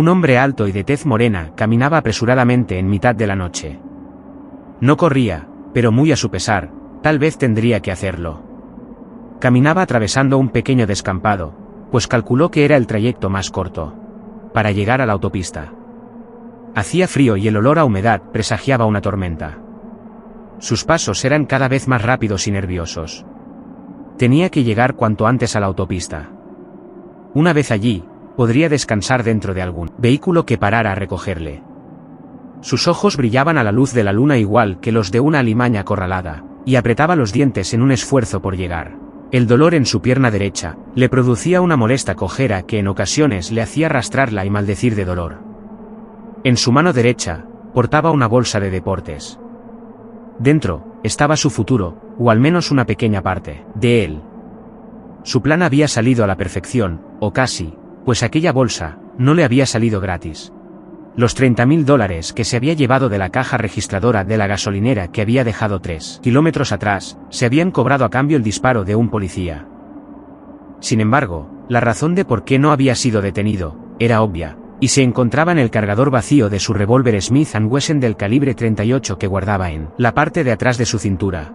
Un hombre alto y de tez morena caminaba apresuradamente en mitad de la noche. No corría, pero muy a su pesar, tal vez tendría que hacerlo. Caminaba atravesando un pequeño descampado, pues calculó que era el trayecto más corto para llegar a la autopista. Hacía frío y el olor a humedad presagiaba una tormenta. Sus pasos eran cada vez más rápidos y nerviosos. Tenía que llegar cuanto antes a la autopista. Una vez allí, podría descansar dentro de algún vehículo que parara a recogerle. Sus ojos brillaban a la luz de la luna igual que los de una alimaña acorralada, y apretaba los dientes en un esfuerzo por llegar. El dolor en su pierna derecha le producía una molesta cojera que en ocasiones le hacía arrastrarla y maldecir de dolor. En su mano derecha, portaba una bolsa de deportes. Dentro, estaba su futuro, o al menos una pequeña parte de él. Su plan había salido a la perfección, o casi, pues aquella bolsa no le había salido gratis. Los $30.000 que se había llevado de la caja registradora de la gasolinera que había dejado 3 kilómetros atrás, se habían cobrado a cambio el disparo de un policía. Sin embargo, la razón de por qué no había sido detenido era obvia, y se encontraba en el cargador vacío de su revólver Smith & Wesson del calibre 38 que guardaba en la parte de atrás de su cintura.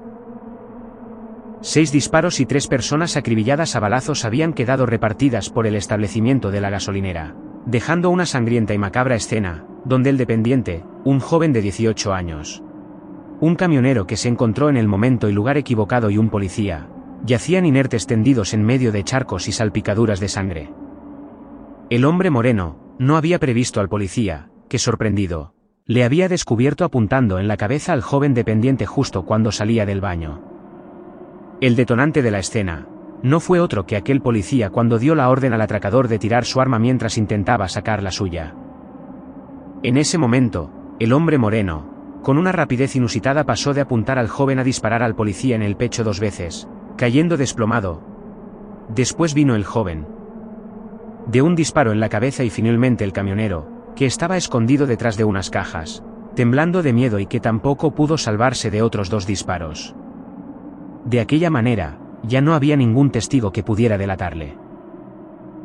6 disparos y 3 personas acribilladas a balazos habían quedado repartidas por el establecimiento de la gasolinera, dejando una sangrienta y macabra escena, donde el dependiente, un joven de 18 años, un camionero que se encontró en el momento y lugar equivocado y un policía, yacían inertes tendidos en medio de charcos y salpicaduras de sangre. El hombre moreno no había previsto al policía, que sorprendido, le había descubierto apuntando en la cabeza al joven dependiente justo cuando salía del baño. El detonante de la escena no fue otro que aquel policía cuando dio la orden al atracador de tirar su arma mientras intentaba sacar la suya. En ese momento, el hombre moreno, con una rapidez inusitada pasó de apuntar al joven a disparar al policía en el pecho 2 veces, cayendo desplomado. Después vino el joven. De un disparo en la cabeza y finalmente el camionero, que estaba escondido detrás de unas cajas, temblando de miedo y que tampoco pudo salvarse de otros 2 disparos. De aquella manera, ya no había ningún testigo que pudiera delatarle.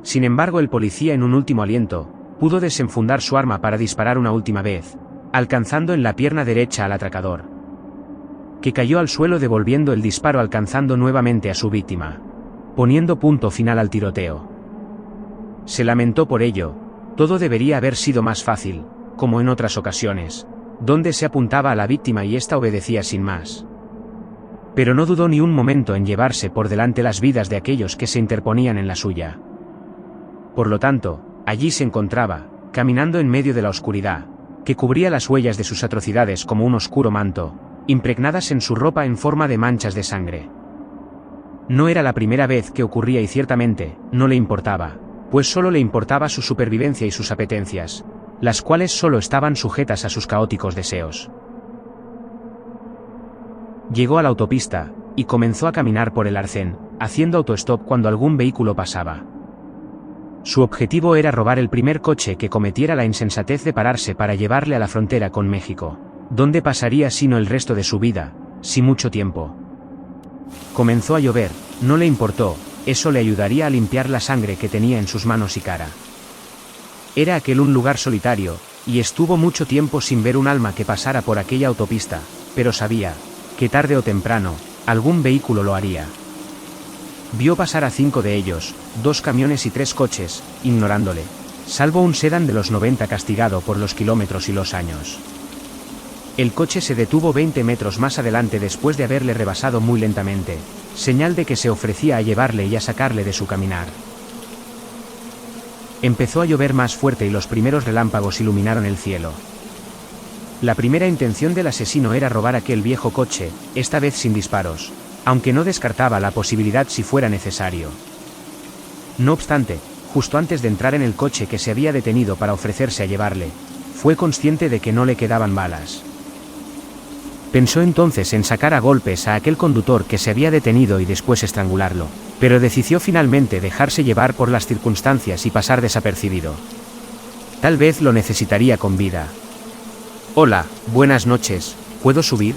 Sin embargo, el policía en un último aliento, pudo desenfundar su arma para disparar una última vez, alcanzando en la pierna derecha al atracador, que cayó al suelo devolviendo el disparo alcanzando nuevamente a su víctima, poniendo punto final al tiroteo. Se lamentó por ello, todo debería haber sido más fácil, como en otras ocasiones, donde se apuntaba a la víctima y ésta obedecía sin más. Pero no dudó ni un momento en llevarse por delante las vidas de aquellos que se interponían en la suya. Por lo tanto, allí se encontraba, caminando en medio de la oscuridad, que cubría las huellas de sus atrocidades como un oscuro manto, impregnadas en su ropa en forma de manchas de sangre. No era la primera vez que ocurría y ciertamente, no le importaba, pues solo le importaba su supervivencia y sus apetencias, las cuales solo estaban sujetas a sus caóticos deseos. Llegó a la autopista, y comenzó a caminar por el arcén, haciendo autostop cuando algún vehículo pasaba. Su objetivo era robar el primer coche que cometiera la insensatez de pararse para llevarle a la frontera con México, donde pasaría sino el resto de su vida, sin mucho tiempo. Comenzó a llover, no le importó, eso le ayudaría a limpiar la sangre que tenía en sus manos y cara. Era aquel un lugar solitario, y estuvo mucho tiempo sin ver un alma que pasara por aquella autopista, pero sabía que tarde o temprano, algún vehículo lo haría. Vio pasar a 5 de ellos, 2 camiones y 3 coches, ignorándole, salvo un sedán de los 90 castigado por los kilómetros y los años. El coche se detuvo 20 metros más adelante después de haberle rebasado muy lentamente, señal de que se ofrecía a llevarle y a sacarle de su caminar. Empezó a llover más fuerte y los primeros relámpagos iluminaron el cielo. La primera intención del asesino era robar aquel viejo coche, esta vez sin disparos, aunque no descartaba la posibilidad si fuera necesario. No obstante, justo antes de entrar en el coche que se había detenido para ofrecerse a llevarle, fue consciente de que no le quedaban balas. Pensó entonces en sacar a golpes a aquel conductor que se había detenido y después estrangularlo, pero decidió finalmente dejarse llevar por las circunstancias y pasar desapercibido. Tal vez lo necesitaría con vida. «Hola, buenas noches, ¿puedo subir?»,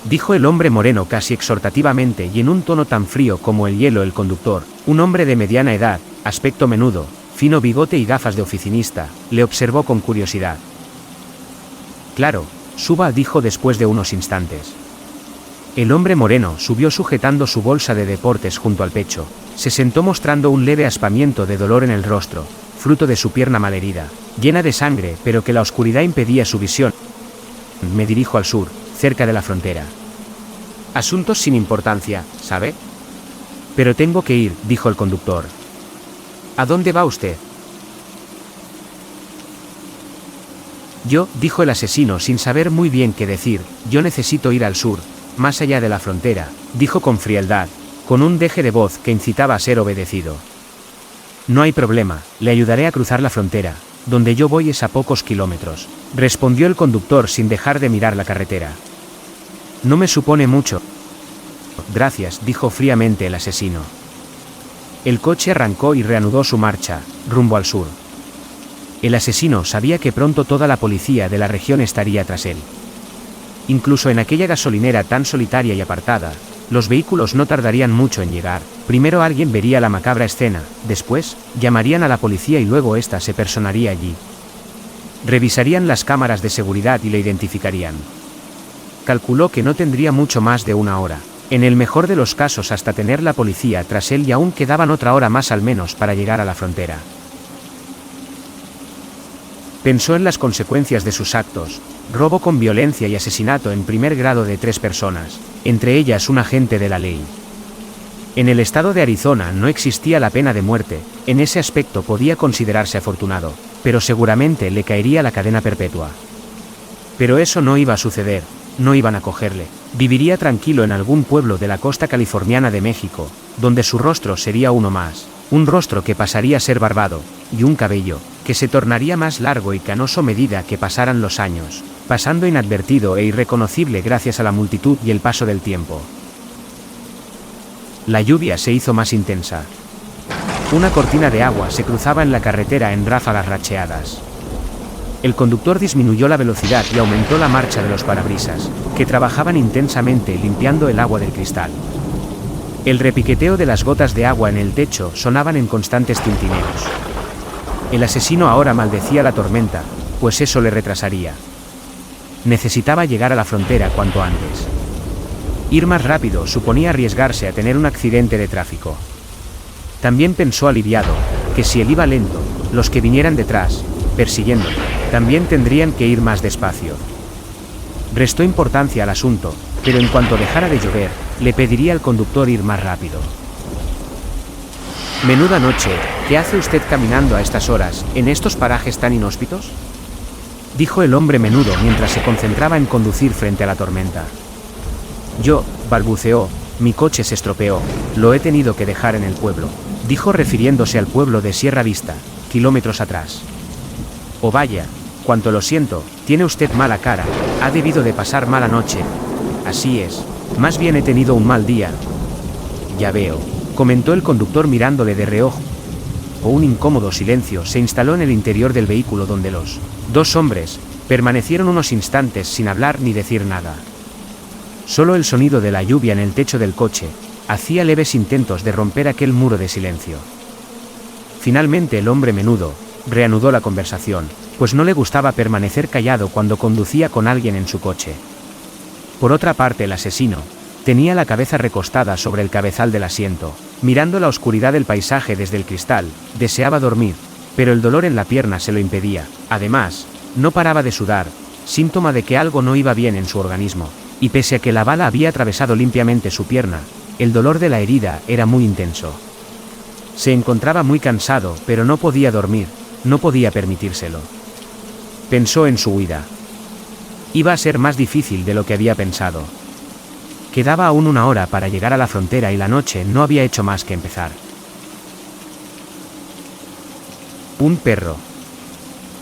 dijo el hombre moreno casi exhortativamente y en un tono tan frío como el hielo el conductor, un hombre de mediana edad, aspecto menudo, fino bigote y gafas de oficinista, le observó con curiosidad. Claro, suba, dijo después de unos instantes. El hombre moreno subió sujetando su bolsa de deportes junto al pecho, se sentó mostrando un leve aspamiento de dolor en el rostro, fruto de su pierna malherida, llena de sangre, pero que la oscuridad impedía su visión. Me dirijo al sur, cerca de la frontera. Asuntos sin importancia, ¿sabe? Pero tengo que ir, dijo el conductor. ¿A dónde va usted? Yo, dijo el asesino sin saber muy bien qué decir, yo necesito ir al sur, más allá de la frontera, dijo con frialdad, con un deje de voz que incitaba a ser obedecido. No hay problema, le ayudaré a cruzar la frontera, donde yo voy es a pocos kilómetros, respondió el conductor sin dejar de mirar la carretera. No me supone mucho. Gracias, dijo fríamente el asesino. El coche arrancó y reanudó su marcha, rumbo al sur. El asesino sabía que pronto toda la policía de la región estaría tras él. Incluso en aquella gasolinera tan solitaria y apartada, los vehículos no tardarían mucho en llegar. Primero alguien vería la macabra escena, después, llamarían a la policía y luego ésta se personaría allí. Revisarían las cámaras de seguridad y le identificarían. Calculó que no tendría mucho más de una hora, en el mejor de los casos hasta tener la policía tras él y aún quedaban otra hora más al menos para llegar a la frontera. Pensó en las consecuencias de sus actos, robo con violencia y asesinato en primer grado de 3 personas, entre ellas un agente de la ley. En el estado de Arizona no existía la pena de muerte, en ese aspecto podía considerarse afortunado, pero seguramente le caería la cadena perpetua. Pero eso no iba a suceder, no iban a cogerle, viviría tranquilo en algún pueblo de la costa californiana de México, donde su rostro sería uno más, un rostro que pasaría a ser barbado, y un cabello, que se tornaría más largo y canoso a medida que pasaran los años, pasando inadvertido e irreconocible gracias a la multitud y el paso del tiempo. La lluvia se hizo más intensa. Una cortina de agua se cruzaba en la carretera en ráfagas racheadas. El conductor disminuyó la velocidad y aumentó la marcha de los parabrisas, que trabajaban intensamente limpiando el agua del cristal. El repiqueteo de las gotas de agua en el techo sonaban en constantes tintineos. El asesino ahora maldecía la tormenta, pues eso le retrasaría. Necesitaba llegar a la frontera cuanto antes. Ir más rápido suponía arriesgarse a tener un accidente de tráfico. También pensó aliviado, que si él iba lento, los que vinieran detrás, persiguiéndolo, también tendrían que ir más despacio. Restó importancia al asunto, pero en cuanto dejara de llover, le pediría al conductor ir más rápido. Menuda noche, ¿qué hace usted caminando a estas horas, en estos parajes tan inhóspitos? Dijo el hombre menudo mientras se concentraba en conducir frente a la tormenta. Yo, balbuceó, mi coche se estropeó, lo he tenido que dejar en el pueblo, dijo refiriéndose al pueblo de Sierra Vista, kilómetros atrás. Oh vaya, cuánto lo siento, tiene usted mala cara, ha debido de pasar mala noche. Así es, más bien he tenido un mal día. Ya veo, comentó el conductor mirándole de reojo. Un incómodo silencio se instaló en el interior del vehículo donde los 2 hombres permanecieron unos instantes sin hablar ni decir nada. Solo el sonido de la lluvia en el techo del coche hacía leves intentos de romper aquel muro de silencio. Finalmente el hombre menudo reanudó la conversación, pues no le gustaba permanecer callado cuando conducía con alguien en su coche. Por otra parte, el asesino tenía la cabeza recostada sobre el cabezal del asiento, mirando la oscuridad del paisaje desde el cristal. Deseaba dormir, pero el dolor en la pierna se lo impedía. Además, no paraba de sudar, síntoma de que algo no iba bien en su organismo, y pese a que la bala había atravesado limpiamente su pierna, el dolor de la herida era muy intenso. Se encontraba muy cansado, pero no podía dormir, no podía permitírselo. Pensó en su huida. Iba a ser más difícil de lo que había pensado. Quedaba aún una hora para llegar a la frontera y la noche no había hecho más que empezar. Un perro.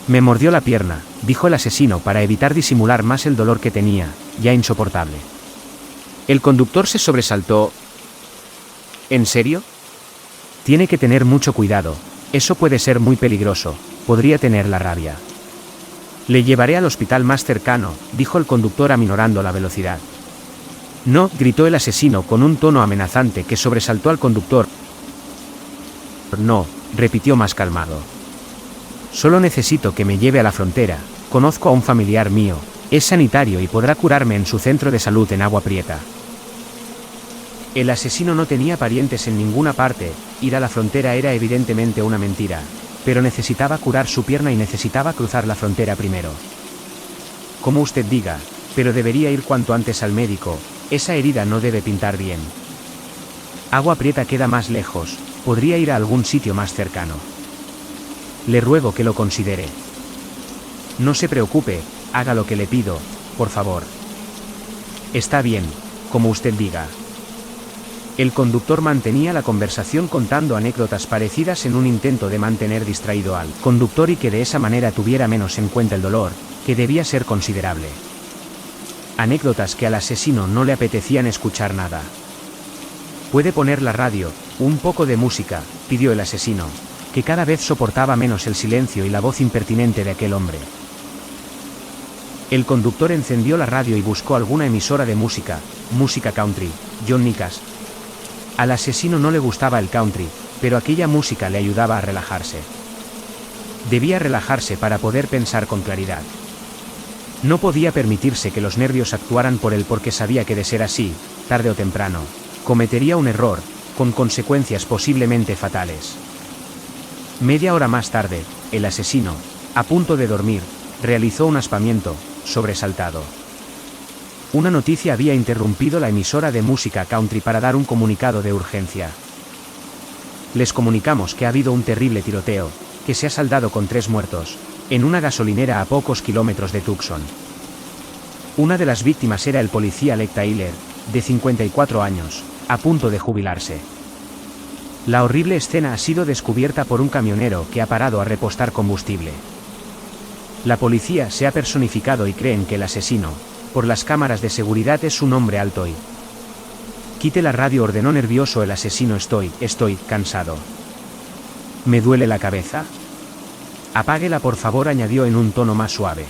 Me mordió la pierna, dijo el asesino para evitar disimular más el dolor que tenía, ya insoportable. El conductor se sobresaltó. ¿En serio? Tiene que tener mucho cuidado, eso puede ser muy peligroso, podría tener la rabia. Le llevaré al hospital más cercano, dijo el conductor aminorando la velocidad. No, gritó el asesino con un tono amenazante que sobresaltó al conductor. No, repitió más calmado. Solo necesito que me lleve a la frontera. Conozco a un familiar mío, es sanitario y podrá curarme en su centro de salud en Agua Prieta. El asesino no tenía parientes en ninguna parte, ir a la frontera era evidentemente una mentira, pero necesitaba curar su pierna y necesitaba cruzar la frontera primero. Como usted diga, pero debería ir cuanto antes al médico, esa herida no debe pintar bien. Agua Prieta queda más lejos, podría ir a algún sitio más cercano. Le ruego que lo considere. No se preocupe, haga lo que le pido, por favor. Está bien, como usted diga. El conductor mantenía la conversación contando anécdotas parecidas en un intento de mantener distraído al conductor y que de esa manera tuviera menos en cuenta el dolor, que debía ser considerable. Anécdotas que al asesino no le apetecían escuchar nada. «¿Puede poner la radio, un poco de música?», pidió el asesino, que cada vez soportaba menos el silencio y la voz impertinente de aquel hombre. El conductor encendió la radio y buscó alguna emisora de música country, John Nicas. Al asesino no le gustaba el country, pero aquella música le ayudaba a relajarse. Debía relajarse para poder pensar con claridad. No podía permitirse que los nervios actuaran por él porque sabía que de ser así, tarde o temprano, cometería un error, con consecuencias posiblemente fatales. Media hora más tarde, el asesino, a punto de dormir, realizó un aspaviento, sobresaltado. Una noticia había interrumpido la emisora de música country para dar un comunicado de urgencia. Les comunicamos que ha habido un terrible tiroteo, que se ha saldado con 3 muertos, en una gasolinera a pocos kilómetros de Tucson. Una de las víctimas era el policía Alec Tyler, de 54 años, a punto de jubilarse. La horrible escena ha sido descubierta por un camionero que ha parado a repostar combustible. La policía se ha personificado y creen que el asesino, por las cámaras de seguridad, es un hombre alto y... Quite la radio, ordenó nervioso el asesino. Estoy cansado. ¿Me duele la cabeza? Apáguela por favor, añadió en un tono más suave.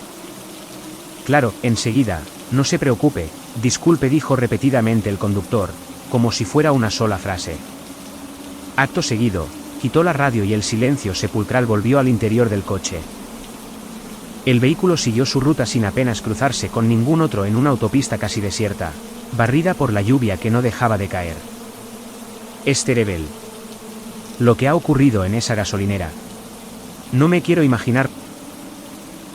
Claro, enseguida, no se preocupe, disculpe, dijo repetidamente el conductor, como si fuera una sola frase. Acto seguido, quitó la radio y el silencio sepulcral volvió al interior del coche. El vehículo siguió su ruta sin apenas cruzarse con ningún otro en una autopista casi desierta, barrida por la lluvia que no dejaba de caer. Es terrible lo que ha ocurrido en esa gasolinera. No me quiero imaginar.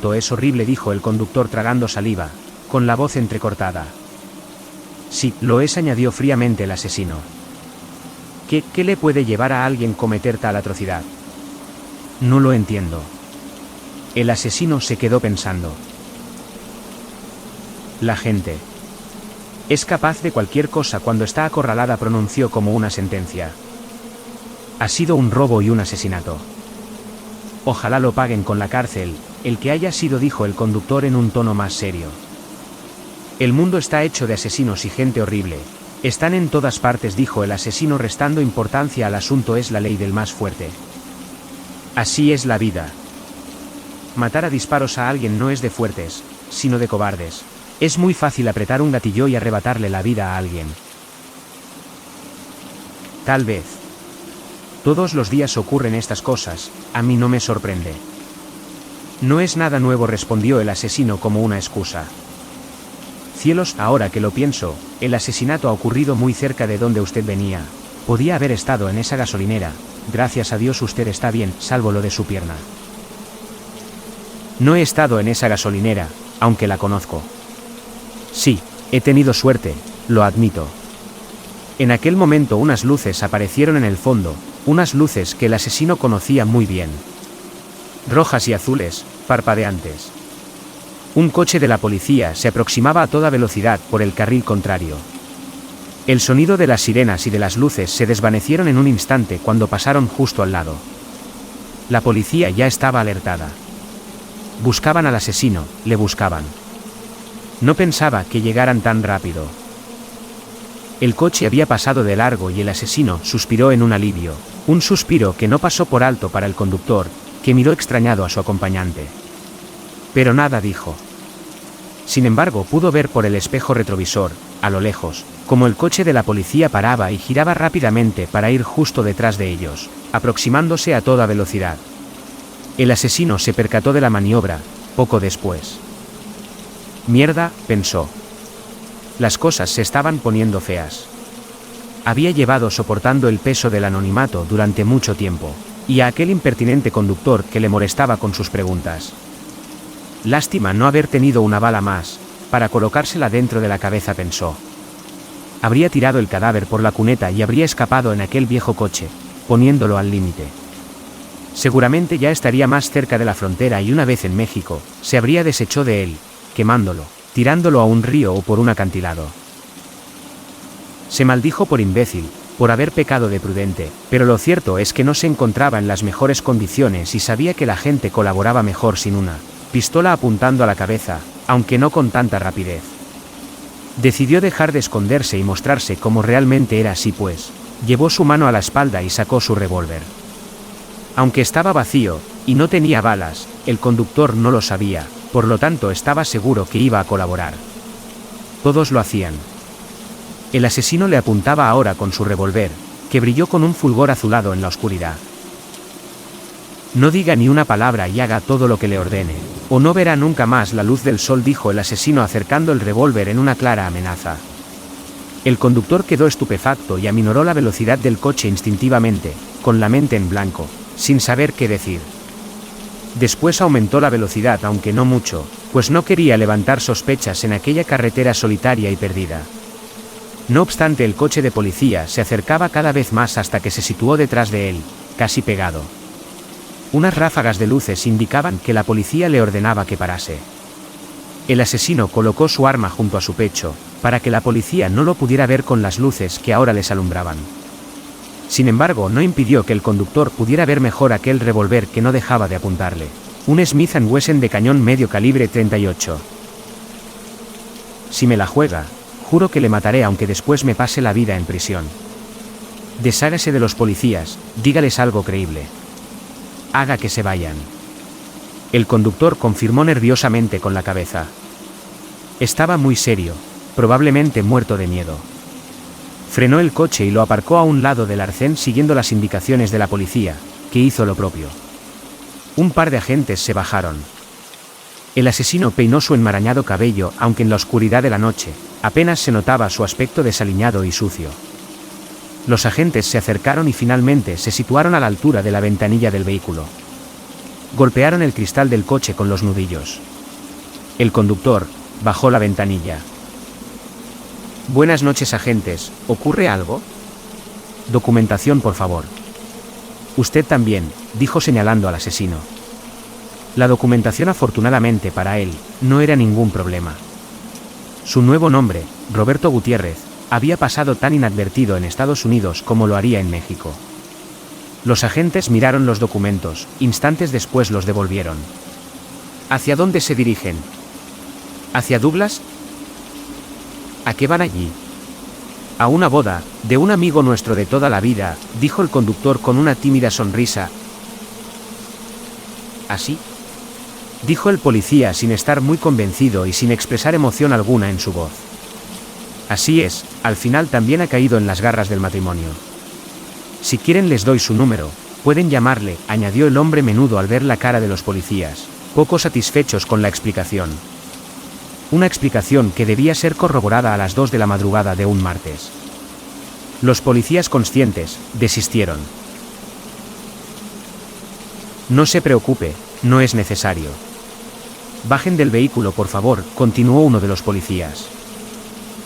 Todo es horrible, dijo el conductor tragando saliva, con la voz entrecortada. Sí, lo es, añadió fríamente el asesino. ¿Qué le puede llevar a alguien cometer tal atrocidad? No lo entiendo. El asesino se quedó pensando. La gente es capaz de cualquier cosa cuando está acorralada, pronunció como una sentencia. Ha sido un robo y un asesinato. Ojalá lo paguen con la cárcel, el que haya sido, dijo el conductor en un tono más serio. El mundo está hecho de asesinos y gente horrible. Están en todas partes, dijo el asesino restando importancia al asunto. Es la ley del más fuerte. Así es la vida. Matar a disparos a alguien no es de fuertes, sino de cobardes. Es muy fácil apretar un gatillo y arrebatarle la vida a alguien. Tal vez. Todos los días ocurren estas cosas, a mí no me sorprende. No es nada nuevo, respondió el asesino como una excusa. Cielos, ahora que lo pienso, el asesinato ha ocurrido muy cerca de donde usted venía. Podía haber estado en esa gasolinera. Gracias a Dios usted está bien, salvo lo de su pierna. No he estado en esa gasolinera, aunque la conozco. Sí, he tenido suerte, lo admito. En aquel momento unas luces aparecieron en el fondo, unas luces que el asesino conocía muy bien. Rojas y azules, parpadeantes. Un coche de la policía se aproximaba a toda velocidad por el carril contrario. El sonido de las sirenas y de las luces se desvanecieron en un instante cuando pasaron justo al lado. La policía ya estaba alertada. Buscaban al asesino, le buscaban. No pensaba que llegaran tan rápido. El coche había pasado de largo y el asesino suspiró en un alivio, un suspiro que no pasó por alto para el conductor, que miró extrañado a su acompañante. Pero nada dijo. Sin embargo, pudo ver por el espejo retrovisor, a lo lejos, como el coche de la policía paraba y giraba rápidamente para ir justo detrás de ellos, aproximándose a toda velocidad. El asesino se percató de la maniobra, poco después. Mierda, pensó. Las cosas se estaban poniendo feas. Había llevado soportando el peso del anonimato durante mucho tiempo, y a aquel impertinente conductor que le molestaba con sus preguntas. Lástima no haber tenido una bala más, para colocársela dentro de la cabeza, pensó. Habría tirado el cadáver por la cuneta y habría escapado en aquel viejo coche, poniéndolo al límite. Seguramente ya estaría más cerca de la frontera y una vez en México, se habría deshecho de él, quemándolo, tirándolo a un río o por un acantilado. Se maldijo por imbécil, por haber pecado de prudente, pero lo cierto es que no se encontraba en las mejores condiciones y sabía que la gente colaboraba mejor sin una pistola apuntando a la cabeza, aunque no con tanta rapidez. Decidió dejar de esconderse y mostrarse como realmente era, así pues, llevó su mano a la espalda y sacó su revólver. Aunque estaba vacío, y no tenía balas, el conductor no lo sabía, por lo tanto estaba seguro que iba a colaborar. Todos lo hacían. El asesino le apuntaba ahora con su revólver, que brilló con un fulgor azulado en la oscuridad. No diga ni una palabra y haga todo lo que le ordene, o no verá nunca más la luz del sol, dijo el asesino acercando el revólver en una clara amenaza. El conductor quedó estupefacto y aminoró la velocidad del coche instintivamente, con la mente en blanco, sin saber qué decir. Después aumentó la velocidad, aunque no mucho, pues no quería levantar sospechas en aquella carretera solitaria y perdida. No obstante, el coche de policía se acercaba cada vez más hasta que se situó detrás de él, casi pegado. Unas ráfagas de luces indicaban que la policía le ordenaba que parase. El asesino colocó su arma junto a su pecho, para que la policía no lo pudiera ver con las luces que ahora les alumbraban. Sin embargo, no impidió que el conductor pudiera ver mejor aquel revólver que no dejaba de apuntarle. Un Smith & Wesson de cañón medio calibre 38. Si me la juega, juro que le mataré aunque después me pase la vida en prisión. Deshágase de los policías, dígales algo creíble. Haga que se vayan. El conductor confirmó nerviosamente con la cabeza. Estaba muy serio, probablemente muerto de miedo. Frenó el coche y lo aparcó a un lado del arcén siguiendo las indicaciones de la policía, que hizo lo propio. Un par de agentes se bajaron. El asesino peinó su enmarañado cabello, aunque en la oscuridad de la noche, apenas se notaba su aspecto desaliñado y sucio. Los agentes se acercaron y finalmente se situaron a la altura de la ventanilla del vehículo. Golpearon el cristal del coche con los nudillos. El conductor bajó la ventanilla. Buenas noches, agentes, ¿ocurre algo? Documentación, por favor. Usted también, dijo señalando al asesino. La documentación, afortunadamente para él, no era ningún problema. Su nuevo nombre, Roberto Gutiérrez, había pasado tan inadvertido en Estados Unidos como lo haría en México. Los agentes miraron los documentos, instantes después los devolvieron. ¿Hacia dónde se dirigen? ¿Hacia Douglas? ¿A qué van allí? A una boda, de un amigo nuestro de toda la vida, dijo el conductor con una tímida sonrisa. ¿Así? Dijo el policía sin estar muy convencido y sin expresar emoción alguna en su voz. Así es, al final también ha caído en las garras del matrimonio. Si quieren les doy su número, pueden llamarle, añadió el hombre menudo al ver la cara de los policías, poco satisfechos con la explicación. Una explicación que debía ser corroborada a las 2 de la madrugada de un martes. Los policías, conscientes, desistieron. No se preocupe, no es necesario. Bajen del vehículo, por favor, continuó uno de los policías.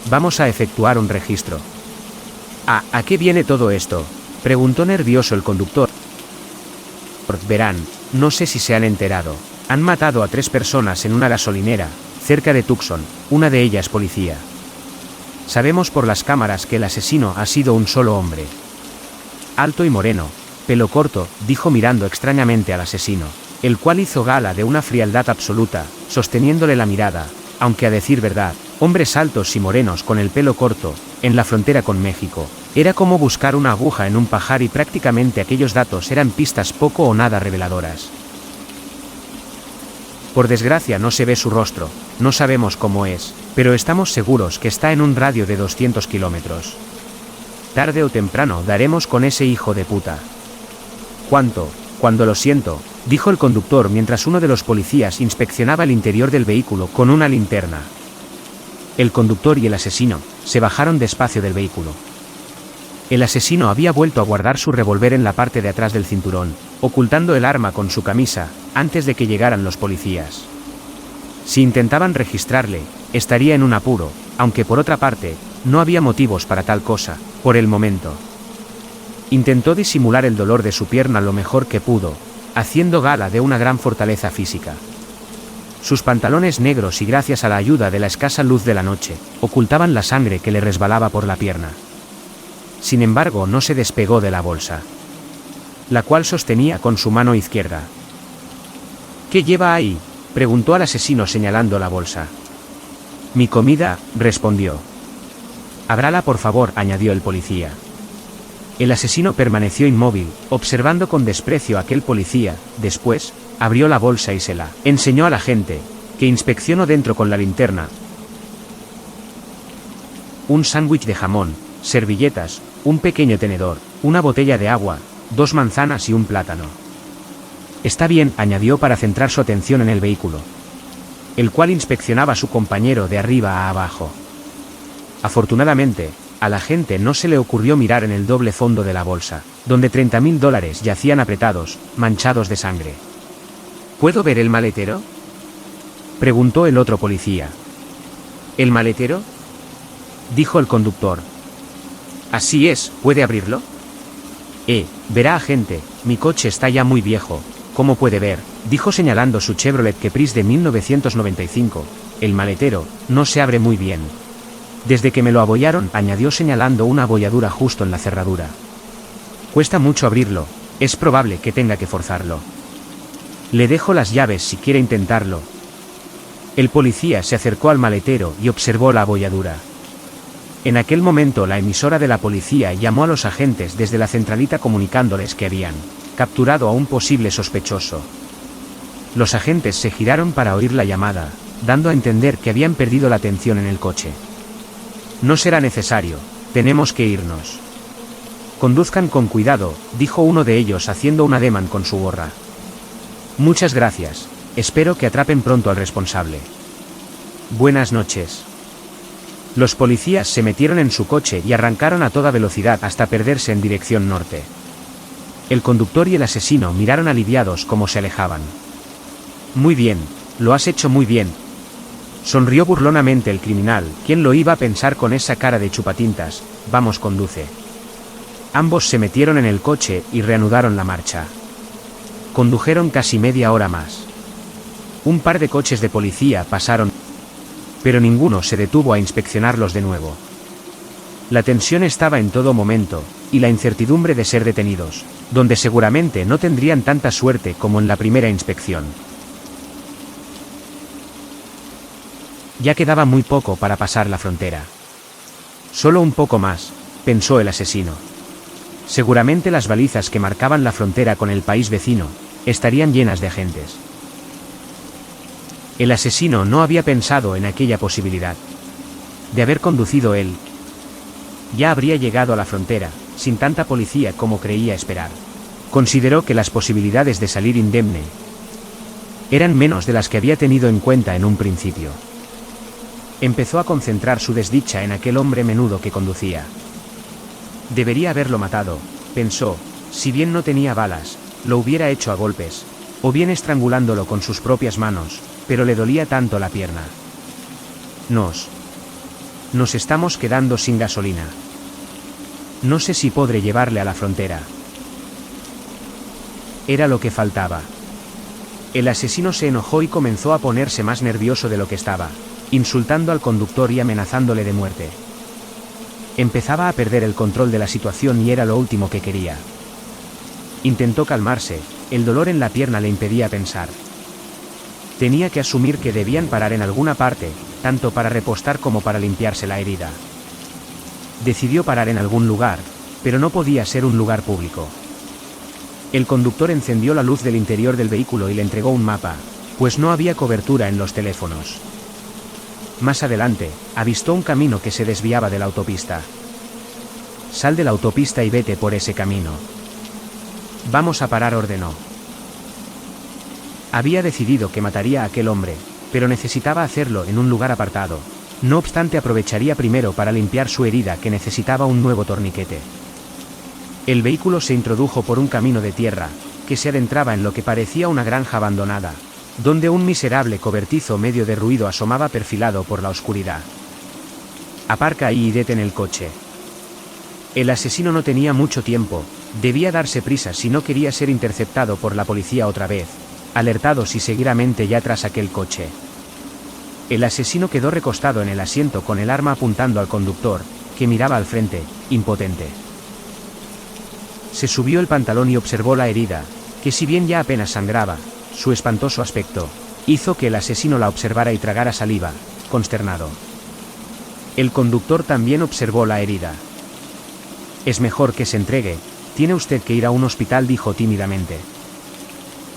Vamos a efectuar un registro. ¿A qué viene todo esto?, preguntó nervioso el conductor. Verán, no sé si se han enterado. Han matado a 3 personas en una gasolinera, cerca de Tucson, una de ellas policía. Sabemos por las cámaras que el asesino ha sido un solo hombre. Alto y moreno, pelo corto, dijo mirando extrañamente al asesino, el cual hizo gala de una frialdad absoluta, sosteniéndole la mirada, aunque a decir verdad, hombres altos y morenos con el pelo corto, en la frontera con México, era como buscar una aguja en un pajar y prácticamente aquellos datos eran pistas poco o nada reveladoras. Por desgracia no se ve su rostro, no sabemos cómo es, pero estamos seguros que está en un radio de 200 kilómetros. Tarde o temprano daremos con ese hijo de puta. Cuando lo siento, dijo el conductor mientras uno de los policías inspeccionaba el interior del vehículo con una linterna. El conductor y el asesino se bajaron despacio del vehículo. El asesino había vuelto a guardar su revólver en la parte de atrás del cinturón, ocultando el arma con su camisa, antes de que llegaran los policías. Si intentaban registrarle, estaría en un apuro, aunque por otra parte, no había motivos para tal cosa, por el momento. Intentó disimular el dolor de su pierna lo mejor que pudo, haciendo gala de una gran fortaleza física. Sus pantalones negros y gracias a la ayuda de la escasa luz de la noche, ocultaban la sangre que le resbalaba por la pierna. Sin embargo, no se despegó de la bolsa, la cual sostenía con su mano izquierda. ¿Qué lleva ahí?, preguntó al asesino señalando la bolsa. Mi comida, respondió. Ábrala por favor, añadió el policía. El asesino permaneció inmóvil, observando con desprecio a aquel policía. Después, abrió la bolsa y se la enseñó al agente, que inspeccionó dentro con la linterna. Un sándwich de jamón, servilletas, un pequeño tenedor, una botella de agua, 2 manzanas y un plátano. Está bien, añadió para centrar su atención en el vehículo, el cual inspeccionaba a su compañero de arriba a abajo. Afortunadamente, a la gente no se le ocurrió mirar en el doble fondo de la bolsa, donde $30.000 yacían apretados, manchados de sangre. ¿Puedo ver el maletero?, preguntó el otro policía. ¿El maletero?, dijo el conductor. Así es, ¿puede abrirlo? Verá, agente, mi coche está ya muy viejo, como puede ver, dijo señalando su Chevrolet Caprice de 1995, el maletero no se abre muy bien. Desde que me lo abollaron, añadió señalando una abolladura justo en la cerradura. Cuesta mucho abrirlo, es probable que tenga que forzarlo. Le dejo las llaves si quiere intentarlo. El policía se acercó al maletero y observó la abolladura. En aquel momento la emisora de la policía llamó a los agentes desde la centralita comunicándoles que habían capturado a un posible sospechoso. Los agentes se giraron para oír la llamada, dando a entender que habían perdido la atención en el coche. No será necesario, tenemos que irnos. Conduzcan con cuidado, dijo uno de ellos haciendo un ademán con su gorra. Muchas gracias, espero que atrapen pronto al responsable. Buenas noches. Los policías se metieron en su coche y arrancaron a toda velocidad hasta perderse en dirección norte. El conductor y el asesino miraron aliviados cómo se alejaban. Muy bien, lo has hecho muy bien. Sonrió burlonamente el criminal. ¿Quién lo iba a pensar con esa cara de chupatintas? Vamos, conduce. Ambos se metieron en el coche y reanudaron la marcha. Condujeron casi media hora más. Un par de coches de policía pasaron, pero ninguno se detuvo a inspeccionarlos de nuevo. La tensión estaba en todo momento, y la incertidumbre de ser detenidos, donde seguramente no tendrían tanta suerte como en la primera inspección. Ya quedaba muy poco para pasar la frontera. Solo un poco más, pensó el asesino. Seguramente las balizas que marcaban la frontera con el país vecino estarían llenas de agentes. El asesino no había pensado en aquella posibilidad. De haber conducido él, ya habría llegado a la frontera, sin tanta policía como creía esperar. Consideró que las posibilidades de salir indemne eran menos de las que había tenido en cuenta en un principio. Empezó a concentrar su desdicha en aquel hombre menudo que conducía. Debería haberlo matado, pensó, si bien no tenía balas, lo hubiera hecho a golpes, o bien estrangulándolo con sus propias manos, pero le dolía tanto la pierna. Nos estamos quedando sin gasolina. No sé si podré llevarle a la frontera. Era lo que faltaba. El asesino se enojó y comenzó a ponerse más nervioso de lo que estaba, insultando al conductor y amenazándole de muerte. Empezaba a perder el control de la situación y era lo último que quería. Intentó calmarse, el dolor en la pierna le impedía pensar. Tenía que asumir que debían parar en alguna parte, tanto para repostar como para limpiarse la herida. Decidió parar en algún lugar, pero no podía ser un lugar público. El conductor encendió la luz del interior del vehículo y le entregó un mapa, pues no había cobertura en los teléfonos. Más adelante, avistó un camino que se desviaba de la autopista. Sal de la autopista y vete por ese camino. Vamos a parar, ordenó. Había decidido que mataría a aquel hombre, pero necesitaba hacerlo en un lugar apartado. No obstante, aprovecharía primero para limpiar su herida, que necesitaba un nuevo torniquete. El vehículo se introdujo por un camino de tierra, que se adentraba en lo que parecía una granja abandonada, donde un miserable cobertizo medio derruido asomaba perfilado por la oscuridad. Aparca ahí y detén el coche. El asesino no tenía mucho tiempo, debía darse prisa si no quería ser interceptado por la policía otra vez, alertados y seguidamente ya tras aquel coche. El asesino quedó recostado en el asiento con el arma apuntando al conductor, que miraba al frente, impotente. Se subió el pantalón y observó la herida, que si bien ya apenas sangraba, su espantoso aspecto hizo que el asesino la observara y tragara saliva, consternado. El conductor también observó la herida. Es mejor que se entregue, tiene usted que ir a un hospital, dijo tímidamente.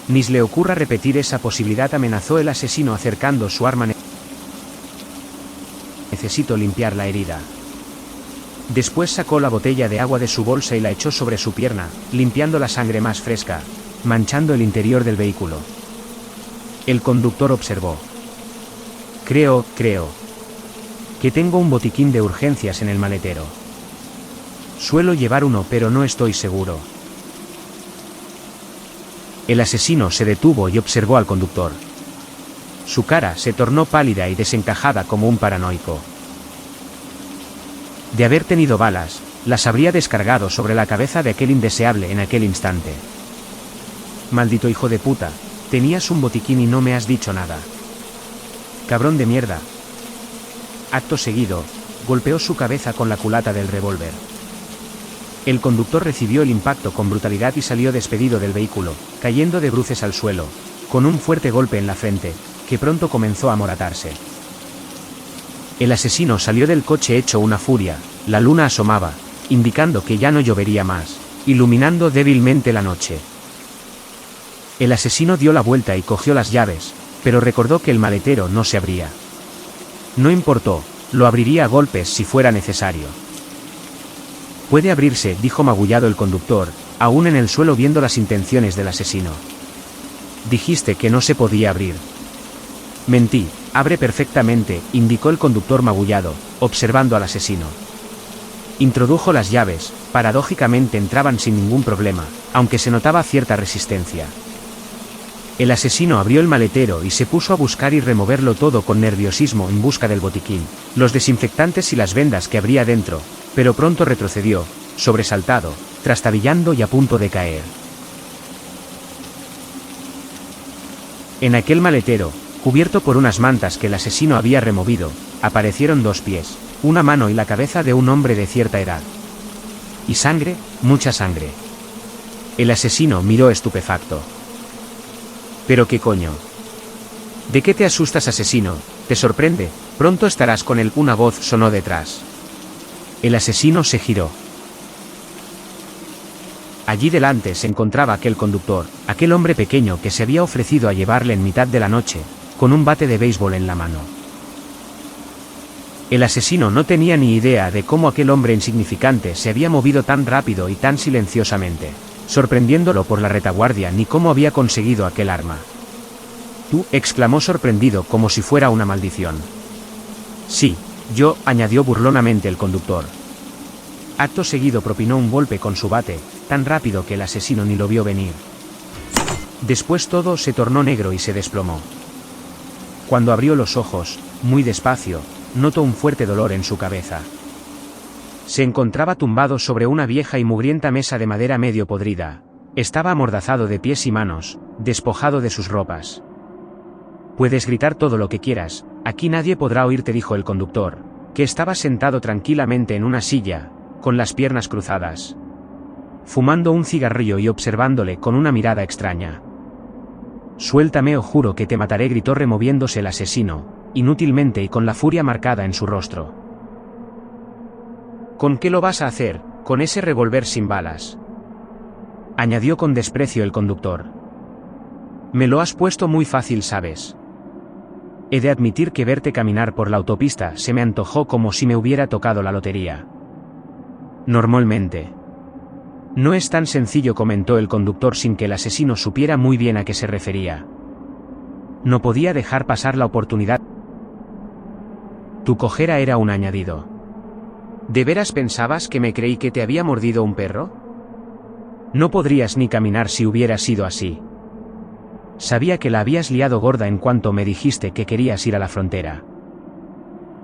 Ni se le ocurra repetir esa posibilidad, amenazó el asesino acercando su arma. Necesito limpiar la herida. Después sacó la botella de agua de su bolsa y la echó sobre su pierna, limpiando la sangre más fresca, manchando el interior del vehículo. El conductor observó. Creo que tengo un botiquín de urgencias en el maletero. Suelo llevar uno, pero no estoy seguro. El asesino se detuvo y observó al conductor. Su cara se tornó pálida y desencajada como un paranoico. De haber tenido balas, las habría descargado sobre la cabeza de aquel indeseable en aquel instante. Maldito hijo de puta, tenías un botiquín y no me has dicho nada. Cabrón de mierda. Acto seguido, golpeó su cabeza con la culata del revólver. El conductor recibió el impacto con brutalidad y salió despedido del vehículo, cayendo de bruces al suelo, con un fuerte golpe en la frente, que pronto comenzó a moratarse. El asesino salió del coche hecho una furia, la luna asomaba, indicando que ya no llovería más, iluminando débilmente la noche. El asesino dio la vuelta y cogió las llaves, pero recordó que el maletero no se abría. No importó, lo abriría a golpes si fuera necesario. Puede abrirse, dijo magullado el conductor, aún en el suelo viendo las intenciones del asesino. Dijiste que no se podía abrir. Mentí, abre perfectamente, indicó el conductor magullado, observando al asesino. Introdujo las llaves, paradójicamente entraban sin ningún problema, aunque se notaba cierta resistencia. El asesino abrió el maletero y se puso a buscar y removerlo todo con nerviosismo en busca del botiquín, los desinfectantes y las vendas que habría dentro, pero pronto retrocedió, sobresaltado, trastabillando y a punto de caer. En aquel maletero, cubierto por unas mantas que el asesino había removido, aparecieron 2 pies, una mano y la cabeza de un hombre de cierta edad. ¿Y sangre? Mucha sangre. El asesino miró estupefacto. ¿Pero qué coño? ¿De qué te asustas, asesino? ¿Te sorprende? Pronto estarás con él, una voz sonó detrás. El asesino se giró. Allí delante se encontraba aquel conductor, aquel hombre pequeño que se había ofrecido a llevarle en mitad de la noche, con un bate de béisbol en la mano. El asesino no tenía ni idea de cómo aquel hombre insignificante se había movido tan rápido y tan silenciosamente, sorprendiéndolo por la retaguardia, ni cómo había conseguido aquel arma. «¿Tú?», exclamó sorprendido como si fuera una maldición. «Sí, yo», añadió burlonamente el conductor. Acto seguido propinó un golpe con su bate, tan rápido que el asesino ni lo vio venir. Después todo se tornó negro y se desplomó. Cuando abrió los ojos, muy despacio, notó un fuerte dolor en su cabeza. Se encontraba tumbado sobre una vieja y mugrienta mesa de madera medio podrida. Estaba amordazado de pies y manos, despojado de sus ropas. «Puedes gritar todo lo que quieras, aquí nadie podrá oírte», dijo el conductor, que estaba sentado tranquilamente en una silla, con las piernas cruzadas, fumando un cigarrillo y observándole con una mirada extraña. «Suéltame o juro que te mataré», gritó removiéndose el asesino, inútilmente y con la furia marcada en su rostro. «¿Con qué lo vas a hacer? Con ese revólver sin balas», añadió con desprecio el conductor. Me lo has puesto muy fácil, ¿sabes? He de admitir que verte caminar por la autopista se me antojó como si me hubiera tocado la lotería. Normalmente. No es tan sencillo, comentó el conductor sin que el asesino supiera muy bien a qué se refería. No podía dejar pasar la oportunidad. Tu cojera era un añadido. ¿De veras pensabas que me creí que te había mordido un perro? No podrías ni caminar si hubiera sido así. Sabía que la habías liado gorda en cuanto me dijiste que querías ir a la frontera.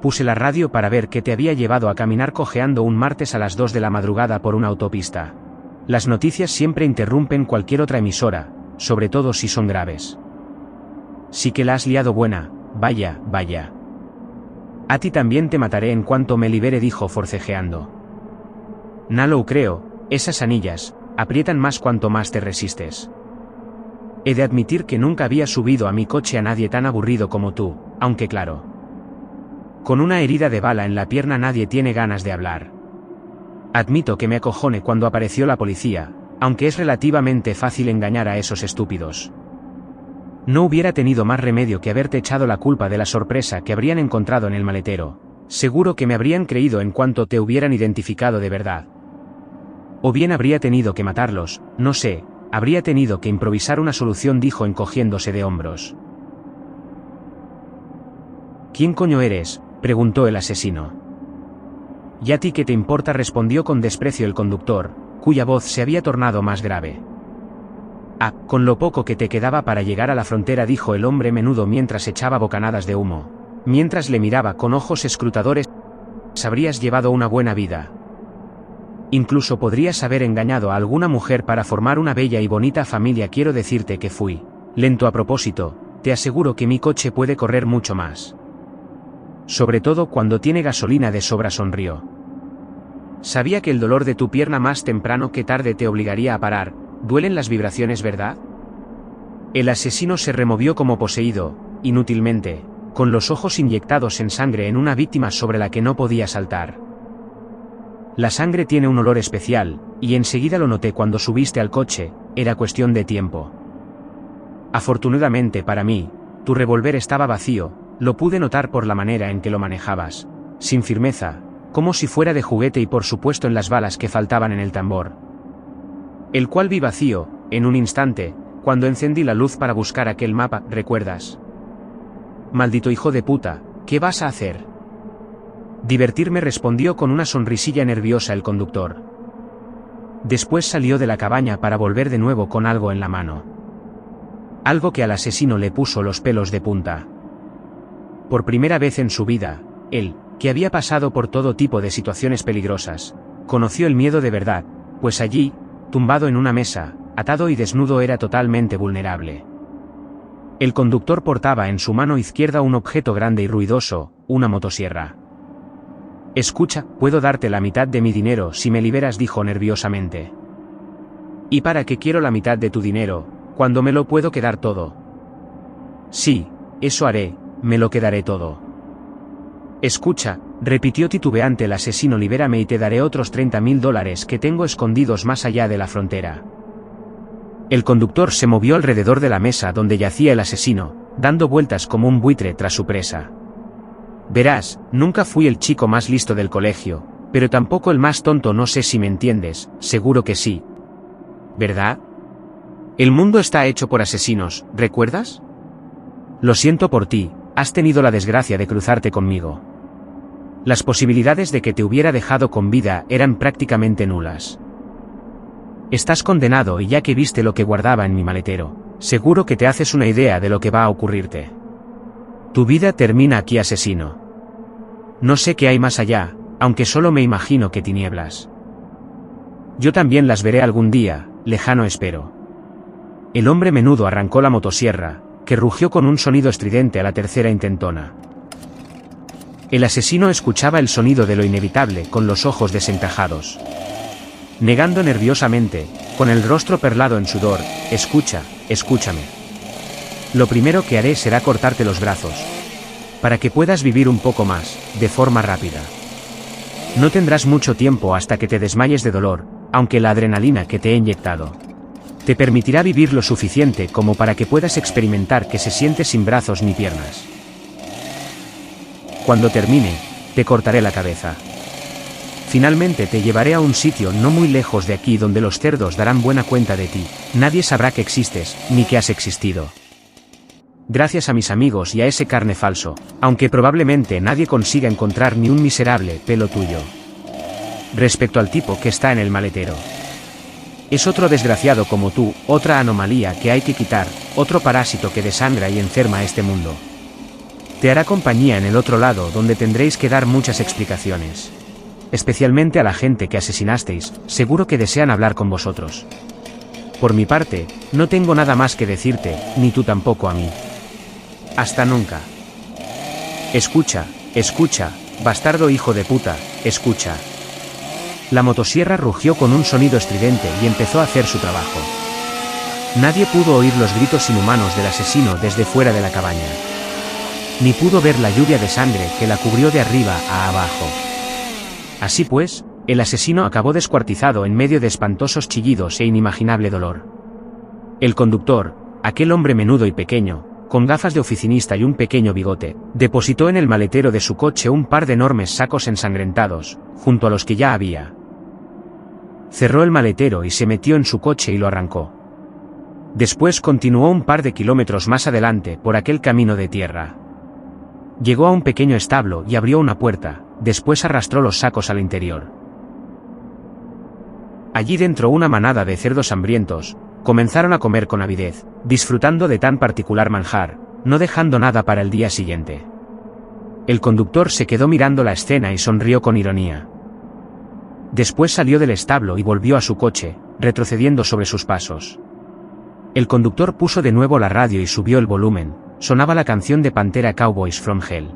Puse la radio para ver qué te había llevado a caminar cojeando un martes a las 2 de la madrugada por una autopista. Las noticias siempre interrumpen cualquier otra emisora, sobre todo si son graves. Sí que la has liado buena, vaya, vaya. A ti también te mataré en cuanto me libere, dijo forcejeando. No lo creo, esas anillas aprietan más cuanto más te resistes. He de admitir que nunca había subido a mi coche a nadie tan aburrido como tú, aunque claro. Con una herida de bala en la pierna nadie tiene ganas de hablar. Admito que me acojone cuando apareció la policía, aunque es relativamente fácil engañar a esos estúpidos. No hubiera tenido más remedio que haberte echado la culpa de la sorpresa que habrían encontrado en el maletero. Seguro que me habrían creído en cuanto te hubieran identificado de verdad. O bien habría tenido que matarlos, no sé. Habría tenido que improvisar una solución, dijo encogiéndose de hombros. ¿Quién coño eres?, preguntó el asesino. ¿Y a ti qué te importa?, respondió con desprecio el conductor, cuya voz se había tornado más grave. Ah, con lo poco que te quedaba para llegar a la frontera, dijo el hombre menudo mientras echaba bocanadas de humo. Mientras le miraba con ojos escrutadores. Habrías llevado una buena vida. Incluso podrías haber engañado a alguna mujer para formar una bella y bonita familia. Quiero decirte que fui lento a propósito, te aseguro que mi coche puede correr mucho más. Sobre todo cuando tiene gasolina de sobra, sonrió. Sabía que el dolor de tu pierna más temprano que tarde te obligaría a parar. Duelen las vibraciones, ¿verdad? El asesino se removió como poseído, inútilmente, con los ojos inyectados en sangre en una víctima sobre la que no podía saltar. La sangre tiene un olor especial, y enseguida lo noté cuando subiste al coche, era cuestión de tiempo. Afortunadamente para mí, tu revólver estaba vacío, lo pude notar por la manera en que lo manejabas, sin firmeza, como si fuera de juguete, y por supuesto en las balas que faltaban en el tambor. El cual vi vacío, en un instante, cuando encendí la luz para buscar aquel mapa, ¿recuerdas? Maldito hijo de puta, ¿qué vas a hacer? Divertirme, respondió con una sonrisilla nerviosa el conductor. Después salió de la cabaña para volver de nuevo con algo en la mano. Algo que al asesino le puso los pelos de punta. Por primera vez en su vida, él, que había pasado por todo tipo de situaciones peligrosas, conoció el miedo de verdad, pues allí, tumbado en una mesa, atado y desnudo, era totalmente vulnerable. El conductor portaba en su mano izquierda un objeto grande y ruidoso, una motosierra. Escucha, puedo darte la mitad de mi dinero si me liberas, dijo nerviosamente. ¿Y para qué quiero la mitad de tu dinero, cuando me lo puedo quedar todo? Sí, eso haré, me lo quedaré todo. Escucha, repitió titubeante el asesino, libérame y te daré otros $30.000 que tengo escondidos más allá de la frontera. El conductor se movió alrededor de la mesa donde yacía el asesino, dando vueltas como un buitre tras su presa. Verás, nunca fui el chico más listo del colegio, pero tampoco el más tonto, no sé si me entiendes, seguro que sí. ¿Verdad? El mundo está hecho por asesinos, ¿recuerdas? Lo siento por ti, has tenido la desgracia de cruzarte conmigo. Las posibilidades de que te hubiera dejado con vida eran prácticamente nulas. Estás condenado, y ya que viste lo que guardaba en mi maletero, seguro que te haces una idea de lo que va a ocurrirte. Tu vida termina aquí, asesino. No sé qué hay más allá, aunque solo me imagino que tinieblas. Yo también las veré algún día, lejano espero. El hombre menudo arrancó la motosierra, que rugió con un sonido estridente a la tercera intentona. El asesino escuchaba el sonido de lo inevitable con los ojos desencajados. Negando nerviosamente, con el rostro perlado en sudor, escúchame. Lo primero que haré será cortarte los brazos. Para que puedas vivir un poco más, de forma rápida. No tendrás mucho tiempo hasta que te desmayes de dolor, aunque la adrenalina que te he inyectado Te permitirá vivir lo suficiente como para que puedas experimentar qué se siente sin brazos ni piernas. Cuando termine, te cortaré la cabeza. Finalmente te llevaré a un sitio no muy lejos de aquí donde los cerdos darán buena cuenta de ti, nadie sabrá que existes, ni que has existido. Gracias a mis amigos y a ese carne falso, aunque probablemente nadie consiga encontrar ni un miserable pelo tuyo. Respecto al tipo que está en el maletero. Es otro desgraciado como tú, otra anomalía que hay que quitar, otro parásito que desangra y enferma a este mundo. Te hará compañía en el otro lado donde tendréis que dar muchas explicaciones. Especialmente a la gente que asesinasteis, seguro que desean hablar con vosotros. Por mi parte, no tengo nada más que decirte, ni tú tampoco a mí. Hasta nunca. Escucha, escucha, bastardo hijo de puta, escucha. La motosierra rugió con un sonido estridente y empezó a hacer su trabajo. Nadie pudo oír los gritos inhumanos del asesino desde fuera de la cabaña. Ni pudo ver la lluvia de sangre que la cubrió de arriba a abajo. Así pues, el asesino acabó descuartizado en medio de espantosos chillidos e inimaginable dolor. El conductor, aquel hombre menudo y pequeño, con gafas de oficinista y un pequeño bigote, depositó en el maletero de su coche un par de enormes sacos ensangrentados, junto a los que ya había. Cerró el maletero y se metió en su coche y lo arrancó. Después continuó un par de kilómetros más adelante por aquel camino de tierra. Llegó a un pequeño establo y abrió una puerta, después arrastró los sacos al interior. Allí dentro una manada de cerdos hambrientos, comenzaron a comer con avidez, disfrutando de tan particular manjar, no dejando nada para el día siguiente. El conductor se quedó mirando la escena y sonrió con ironía. Después salió del establo y volvió a su coche, retrocediendo sobre sus pasos. El conductor puso de nuevo la radio y subió el volumen, sonaba la canción de Pantera Cowboys from Hell.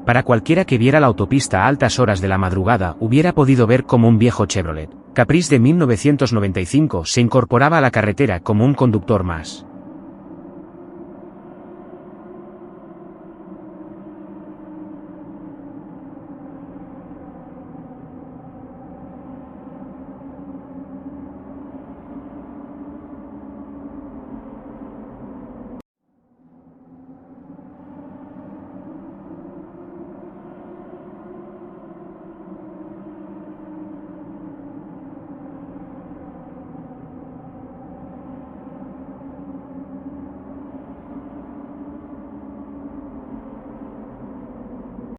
Para cualquiera que viera la autopista a altas horas de la madrugada hubiera podido ver cómo un viejo Chevrolet Caprice de 1995 se incorporaba a la carretera como un conductor más.